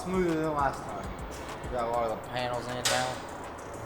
smoother than last time. Got a lot of the panels in it now.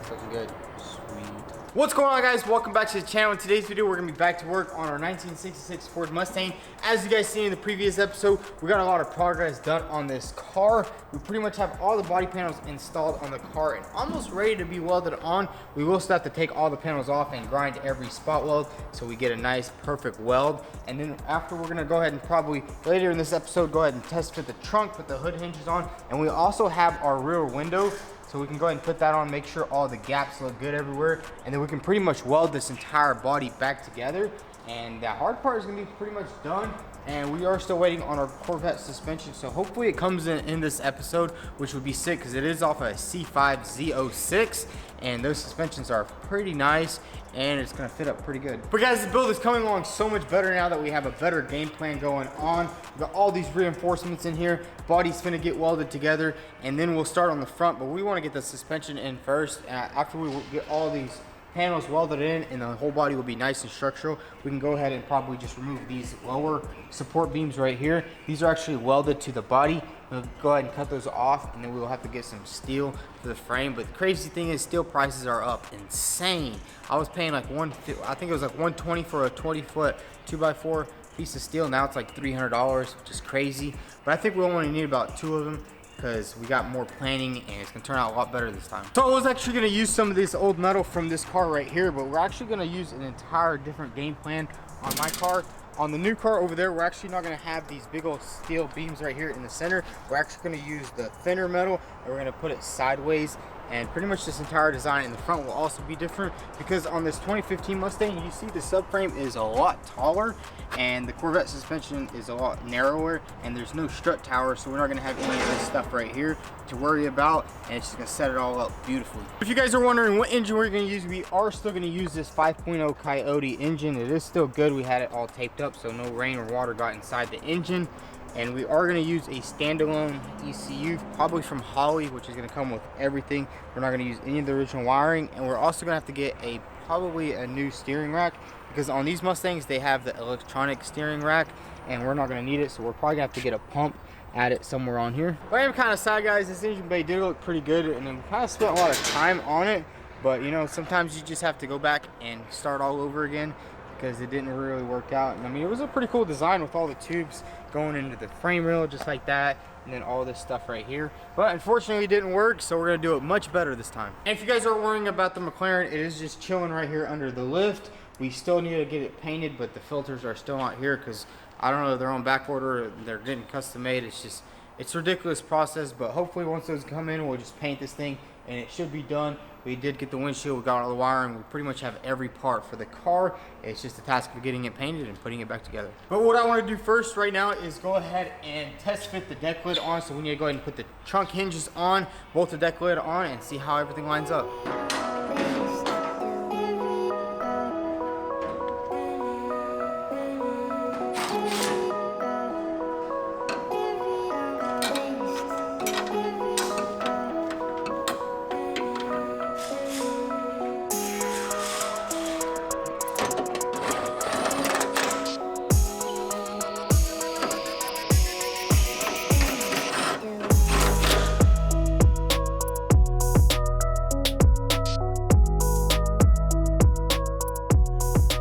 It's looking good. Sweet. What's going on, guys? Welcome back to the channel. In today's video, we're gonna be back to work on our 1966 Ford Mustang. As you guys seen in the previous episode, we got a lot of progress done on this car. We pretty much have all the body panels installed on the car and almost ready to be welded on. We will still have to take all the panels off and grind every spot weld so we get a nice perfect weld. And then after, we're gonna go ahead and probably later in this episode go ahead and test fit the trunk, put the hood hinges on, and we also have our rear window. So we can go ahead and put that on, make sure all the gaps look good everywhere, and then we can pretty much weld this entire body back together. And the hard part is gonna be pretty much done, and we are still waiting on our Corvette suspension. So hopefully it comes in this episode, which would be sick because it is off a C5 Z06, and those suspensions are pretty nice, and it's gonna fit up pretty good. But guys, the build is coming along so much better now that we have a better game plan going on. We got all these reinforcements in here. Body's finna get welded together, and then we'll start on the front, but we wanna get the suspension in first. After we get all these panels welded in and the whole body will be nice and structural, we can go ahead and probably just remove these lower support beams right here. These are actually welded to the body. We'll go ahead and cut those off, and then we'll have to get some steel for the frame. But the crazy thing is, steel prices are up insane. I was paying like I think it was like $120 for a 20-foot 2x4 piece of steel. Now it's like $300, which is crazy. But I think we only need about 2 of them, because we got more planning and it's gonna turn out a lot better this time. So I was actually gonna use some of this old metal from this car right here, but we're actually gonna use an entire different game plan on my car. On the new car over there, we're actually not gonna have these big old steel beams right here in the center. We're actually gonna use the thinner metal, and we're gonna put it sideways. And pretty much this entire design in the front will also be different, because on this 2015 Mustang, you see the subframe is a lot taller and the Corvette suspension is a lot narrower, and there's no strut tower, so we're not gonna have any of this stuff right here to worry about, and it's just gonna set it all up beautifully. If you guys are wondering what engine we're gonna use, we are still gonna use this 5.0 Coyote engine. It is still good. We had it all taped up so no rain or water got inside the engine. And we are going to use a standalone ECU, probably from Holley, which is going to come with everything. We're not going to use any of the original wiring, and we're also going to have to get probably a new steering rack, because on these Mustangs they have the electronic steering rack, and we're not going to need it, so we're probably going to have to get a pump added somewhere on here. But I am kind of sad, guys. This engine bay did look pretty good, and we kind of spent a lot of time on it, but you know, sometimes you just have to go back and start all over again, because it didn't really work out. And I mean, it was a pretty cool design with all the tubes going into the frame rail just like that, and then all this stuff right here. But unfortunately it didn't work, so we're gonna do it much better this time. And if you guys are worrying about the McLaren, it is just chilling right here under the lift. We still need to get it painted, but the filters are still not here because I don't know, they're on back order or they're getting custom made. It's a ridiculous process, but hopefully once those come in, we'll just paint this thing and it should be done. We did get the windshield, we got all the wiring, we pretty much have every part for the car. It's just a task of getting it painted and putting it back together. But what I want to do first right now is go ahead and test fit the deck lid on. So we need to go ahead and put the trunk hinges on, bolt the deck lid on, and see how everything lines up.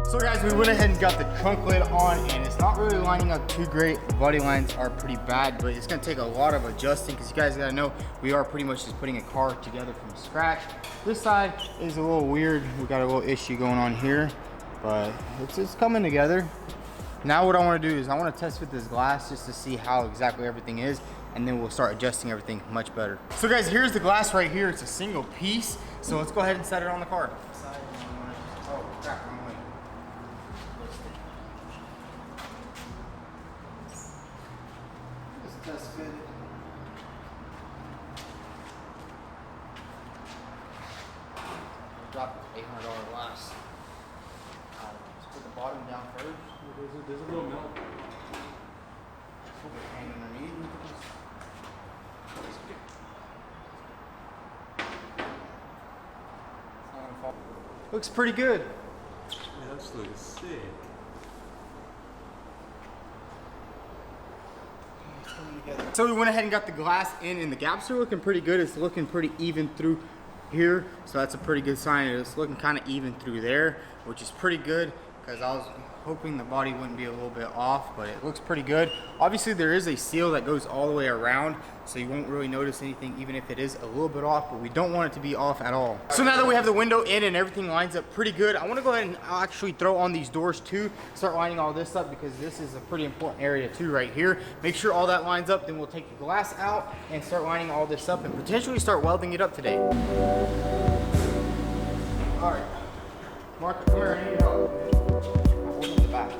So guys, we went ahead and got the trunk lid on, and it's not really lining up too great. The body lines are pretty bad, but it's gonna take a lot of adjusting, because you guys gotta know we are pretty much just putting a car together from scratch. This side is a little weird. We got a little issue going on here, but it's coming together. Now what I wanna do is I wanna test fit this glass just to see how exactly everything is, and then we'll start adjusting everything much better. So guys, here's the glass right here. It's a single piece. So let's go ahead and set it on the car. Oh crap, wrong way. Test fit. Drop the $800 glass. Let's put the bottom down first. There's a little metal. Put it hanging underneath. Looks pretty good. Yeah, that's looking sick. together. So we went ahead and got the glass in, and the gaps are looking pretty good. It's looking pretty even through here, so that's a pretty good sign. It's looking kind of even through there, which is pretty good, because I was hoping the body wouldn't be a little bit off, but it looks pretty good. Obviously there is a seal that goes all the way around, so you won't really notice anything even if it is a little bit off, but we don't want it to be off at all. So now that we have the window in and everything lines up pretty good, I want to go ahead and actually throw on these doors too, start lining all this up, because this is a pretty important area too right here. Make sure all that lines up, then we'll take the glass out and start lining all this up and potentially start welding it up today. All right, Mark, come here, I need help. Hold the back.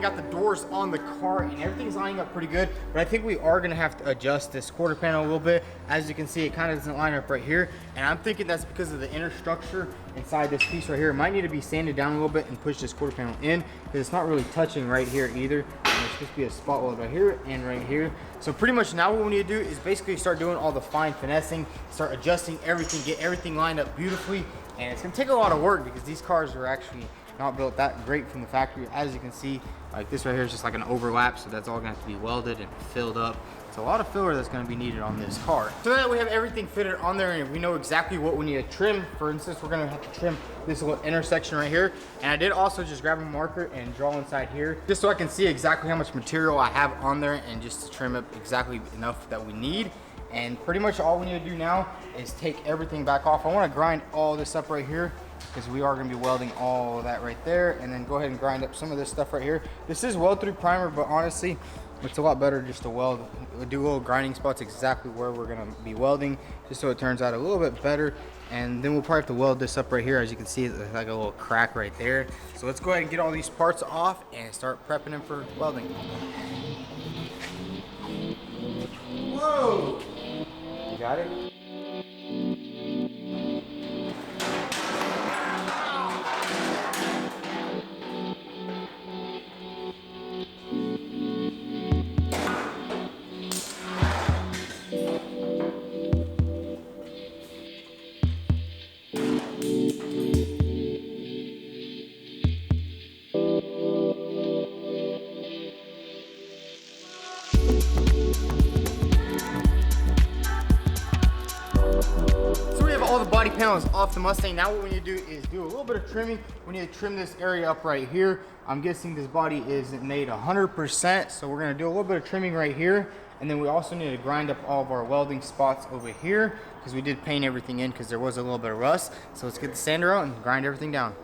Got the doors on the car and everything's lining up pretty good, but I think we are gonna have to adjust this quarter panel a little bit. As you can see, it kind of doesn't line up right here, and I'm thinking that's because of the inner structure inside this piece right here. It might need to be sanded down a little bit and push this quarter panel in, because it's not really touching right here either. And there's supposed to be a spot weld right here and right here. So pretty much now what we need to do is basically start doing all the fine finessing, start adjusting everything, get everything lined up beautifully. And it's gonna take a lot of work, because these cars are actually not built that great from the factory. As you can see, like this right here is just like an overlap, so that's all gonna have to be welded and filled up. It's a lot of filler that's gonna be needed on this car. So now that we have everything fitted on there and we know exactly what we need to trim, for instance, we're gonna have to trim this little intersection right here. And I did also just grab a marker and draw inside here, just so I can see exactly how much material I have on there and just to trim up exactly enough that we need. And pretty much all we need to do now is take everything back off. I wanna grind all this up right here, because we are going to be welding all of that right there, and then go ahead and grind up some of this stuff right here. This is weld through primer, but honestly it's a lot better just to weld, do little grinding spots exactly where we're going to be welding, just so it turns out a little bit better. And then we'll probably have to weld this up right here. As you can see, it's like a little crack right there. So let's go ahead and get all these parts off and start prepping them for welding. Whoa, you got it? All the body panels off the Mustang. Now what we need to do is do a little bit of trimming. We need to trim this area up right here. I'm guessing this body isn't made 100%, so we're gonna do a little bit of trimming right here. And then we also need to grind up all of our welding spots over here, because we did paint everything in because there was a little bit of rust. So let's get the sander out and grind everything down.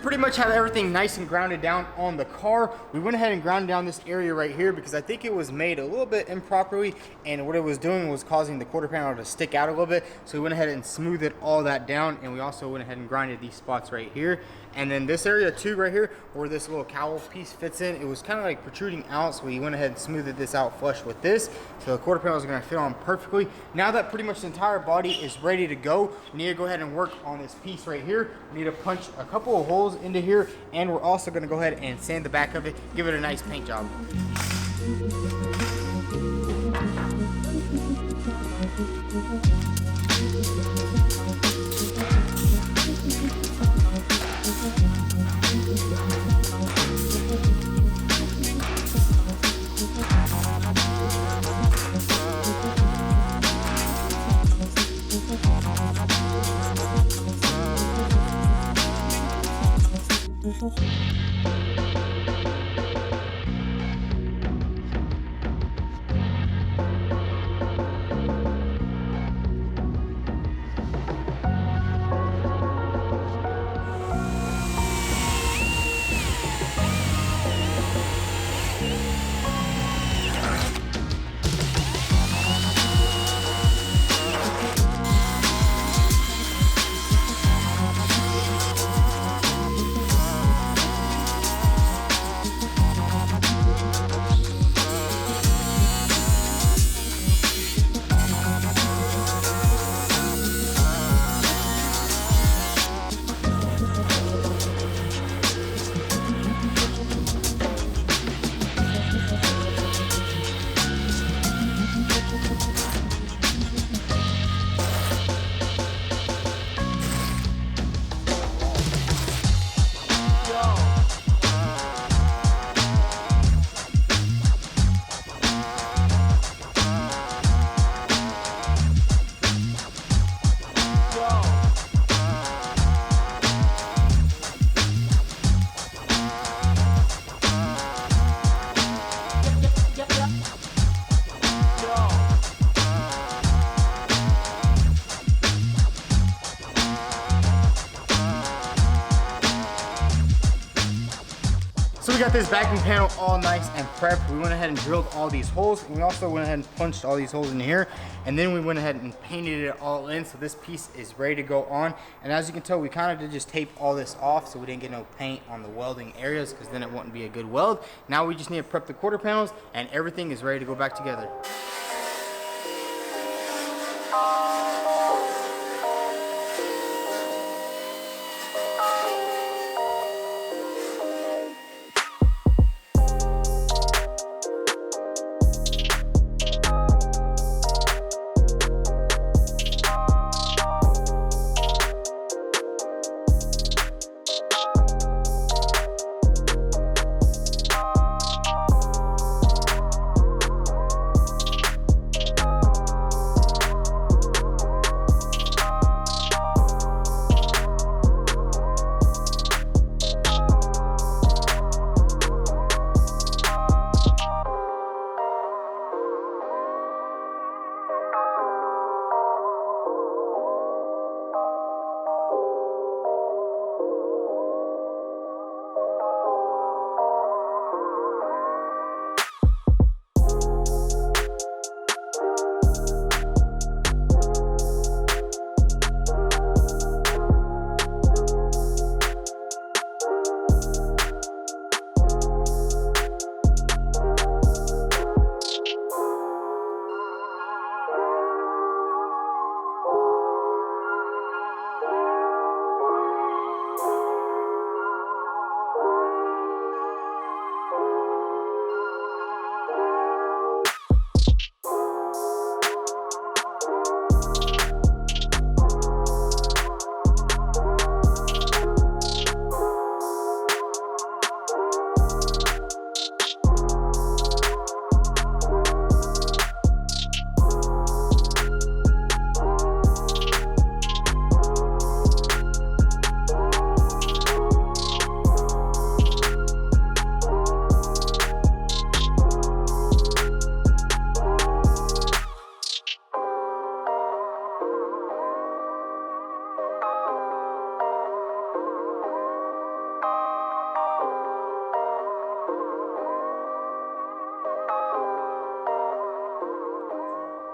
pretty much have everything nice and grounded down on the car. We went ahead and grounded down this area right here because I think it was made a little bit improperly, and what it was doing was causing the quarter panel to stick out a little bit. So we went ahead and smoothed all that down, and we also went ahead and grinded these spots right here. And then this area too right here where this little cowl piece fits in, it was kind of like protruding out, so we went ahead and smoothed this out flush with this, so the quarter panels are going to fit on perfectly. Now that pretty much the entire body is ready to go, we need to go ahead and work on this piece right here. We need to punch a couple of holes into here, and we're also going to go ahead and sand the back of it, give it a nice paint job. So we got this backing panel all nice and prepped. We went ahead and drilled all these holes, and we also went ahead and punched all these holes in here, and then we went ahead and painted it all in, so this piece is ready to go on. And as you can tell, we kind of did just tape all this off so we didn't get no paint on the welding areas, because then it wouldn't be a good weld. Now we just need to prep the quarter panels, and everything is ready to go back together.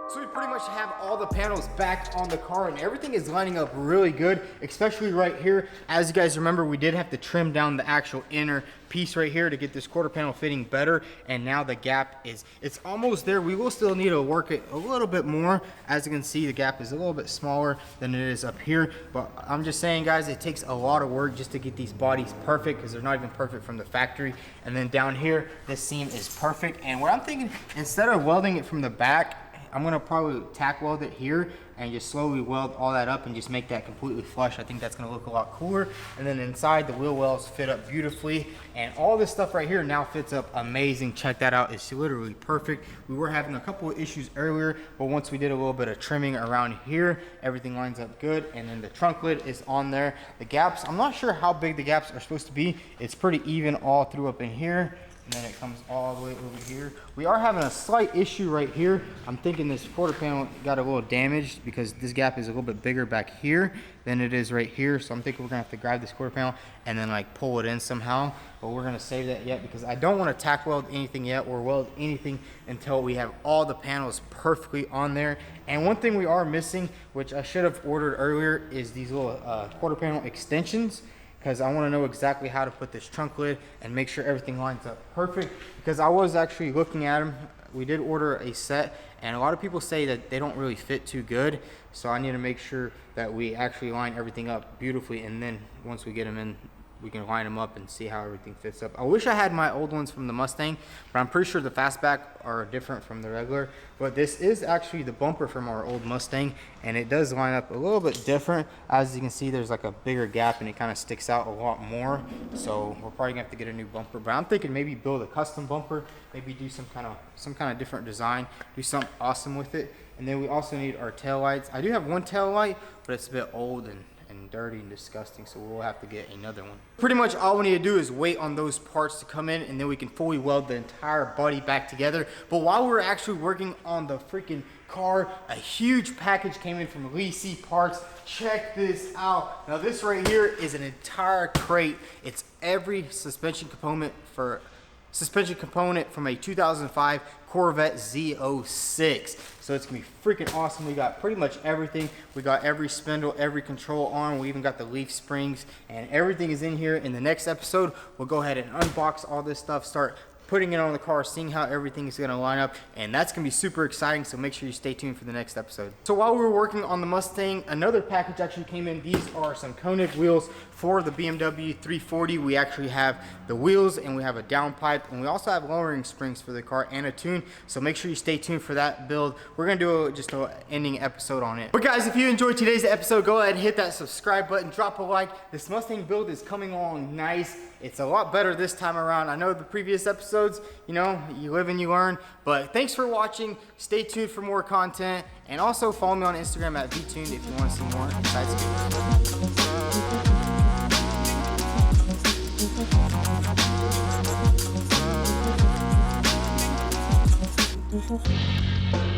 So we pretty much have all the panels back on the car and everything is lining up really good, especially right here. As you guys remember, we did have to trim down the actual inner piece right here to get this quarter panel fitting better, and now the gap it's almost there. We will still need to work it a little bit more. As you can see, the gap is a little bit smaller than it is up here, but I'm just saying, guys, it takes a lot of work just to get these bodies perfect, because they're not even perfect from the factory. And then down here, this seam is perfect, and what I'm thinking, instead of welding it from the back, I'm gonna probably tack weld it here and just slowly weld all that up and just make that completely flush. I think that's gonna look a lot cooler. And then inside, the wheel wells fit up beautifully, and all this stuff right here now fits up amazing. Check that out, it's literally perfect. We were having a couple of issues earlier, but once we did a little bit of trimming around here, everything lines up good. And then the trunk lid is on there. The gaps, I'm not sure how big the gaps are supposed to be. It's pretty even all through up in here. And then it comes all the way over here. We are having a slight issue right here. I'm thinking this quarter panel got a little damaged because this gap is a little bit bigger back here than it is right here. So I'm thinking we're gonna have to grab this quarter panel and then like pull it in somehow. But we're gonna save that yet because I don't wanna tack weld anything yet or weld anything until we have all the panels perfectly on there. And one thing we are missing, which I should have ordered earlier, is these little quarter panel extensions, because I want to know exactly how to put this trunk lid and make sure everything lines up perfect. Because I was actually looking at them. We did order a set, and a lot of people say that they don't really fit too good. So I need to make sure that we actually line everything up beautifully, and then once we get them in, we can line them up and see how everything fits up. I wish I had my old ones from the Mustang, but I'm pretty sure the Fastback are different from the regular. But this is actually the bumper from our old Mustang, and it does line up a little bit different. As you can see, there's like a bigger gap and it kind of sticks out a lot more. So we're probably gonna have to get a new bumper, but I'm thinking maybe build a custom bumper, maybe do some kind of different design, do something awesome with it. And then we also need our tail lights. I do have one tail light, but it's a bit old and dirty and disgusting, so we'll have to get another one. Pretty much all we need to do is wait on those parts to come in, and then we can fully weld the entire body back together. But while we're actually working on the freaking car, a huge package came in from Lee Parts. Check this out. Now this right here is an entire crate. It's every suspension component from a 2005 Corvette Z06. So it's gonna be freaking awesome. We got pretty much everything. We got every spindle, every control arm. We even got the leaf springs, and everything is in here. In the next episode, we'll go ahead and unbox all this stuff, start putting it on the car, seeing how everything is gonna line up, and that's gonna be super exciting, so make sure you stay tuned for the next episode. So while we were working on the Mustang, another package actually came in. These are some Koenig wheels for the BMW 340. We actually have the wheels, and we have a downpipe, and we also have lowering springs for the car and a tune, so make sure you stay tuned for that build. We're gonna do just an ending episode on it. But guys, if you enjoyed today's episode, go ahead and hit that subscribe button, drop a like. This Mustang build is coming along nice. It's a lot better this time around. I know the previous episodes, you know, you live and you learn, but thanks for watching. Stay tuned for more content, and also follow me on Instagram at vTuned if you want to see more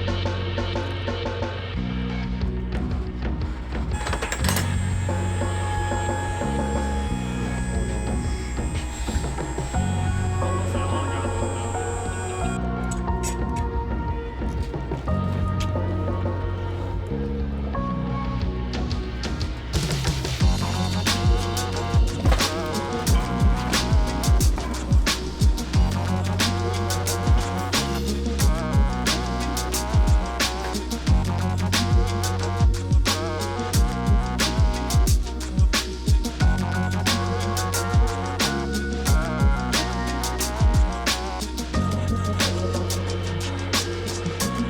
insights.